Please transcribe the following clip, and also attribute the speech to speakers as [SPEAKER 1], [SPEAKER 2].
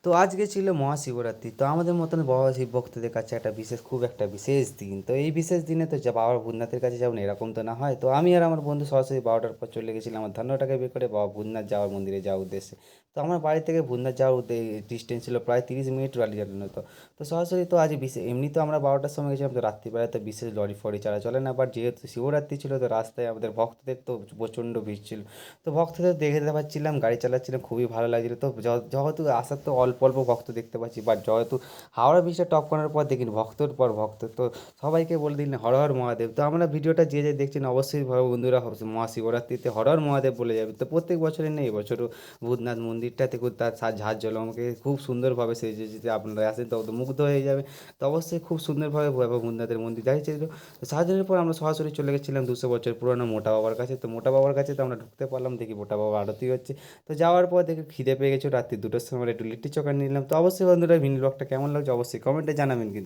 [SPEAKER 1] তো আজকে ছিল মহাশিবরাত্রি। তো আমাদের মতন বাবা শিব ভক্তদের কাছে খুব একটা বিশেষ দিন। তো এই বিশেষ দিনে তো বাবার ভূতনাথের কাছে যাবেন এরকম তো না হয়। তো আমি আর আমার বন্ধু সরাসরি 12টার পর চলে গেছিলাম আমার ধান্যটাকে বের করে বাবা ভূতনাথ যাওয়ার মন্দিরে যাওয়ার উদ্দেশ্যে। তো আমার বাড়ি থেকে ভূতনাথ যাওয়ার ডিস্টেন্স ছিল প্রায় 30 মিনিট গাড়ি চালানো। তো সরাসরি তো আজ বিশেষ এমনি তো আমরা 12টার সময় গেছিলাম, তো রাত্রিবেলায় তো বিশেষ লরি ফরি ছাড়া চলে না, বাট যেহেতু শিবরাত্রি ছিল তো রাস্তায় আমাদের ভক্তদের তো প্রচণ্ড ভিড় ছিল। তো ভক্তদের দেখে দিতে পাচ্ছিলাম, গাড়ি চালাচ্ছিলাম, খুবই ভালো লাগছিলো। তো যেহেতু আসার তো অল্প অল্প ভক্ত দেখতে পাচ্ছি, বাট যেহেতু হাওড়া ব্রিজটা টপ করার পর দেখিনি ভক্তর পর ভক্ত, তো সবাইকে বলে দিলেন হর হর মহাদেব। তো আমরা ভিডিওটা যে যে দেখছেন অবশ্যই বন্ধুরা মহাশিবরাত্রিতে হর হর মহাদেব বলে যাবে। তো প্রত্যেক বছরের নেই, এবছরও ভূতনাথ মন্দিরটাতে তার ঝাঁঝ জলমকে খুব সুন্দরভাবে সেজেছে, আপনারা আসেন তো মুগ্ধ হয়ে যাবে। তো অবশ্যই খুব সুন্দরভাবে ভূতনাথের মন্দির দেখেছিল। তো সারাদিনের পর আমরা সরাসরি চলে গেছিলাম 200 বছর পুরোনো মোটা বাবার কাছে। তো মোটা বাবার কাছে তো আমরা ঢুকতে পারলাম, দেখি মোটা বাবা আরতি হচ্ছে। তো যাওয়ার পর দেখি খিদে পেয়ে গেছে, রাত্রি 2টার সময় একটু লিট্টি চোখা নিলাম। তো অবশ্যই বন্ধুরা মিনি ব্লগটা কেমন লাগছে অবশ্যই কমেন্টে জানাবেন কিন্তু।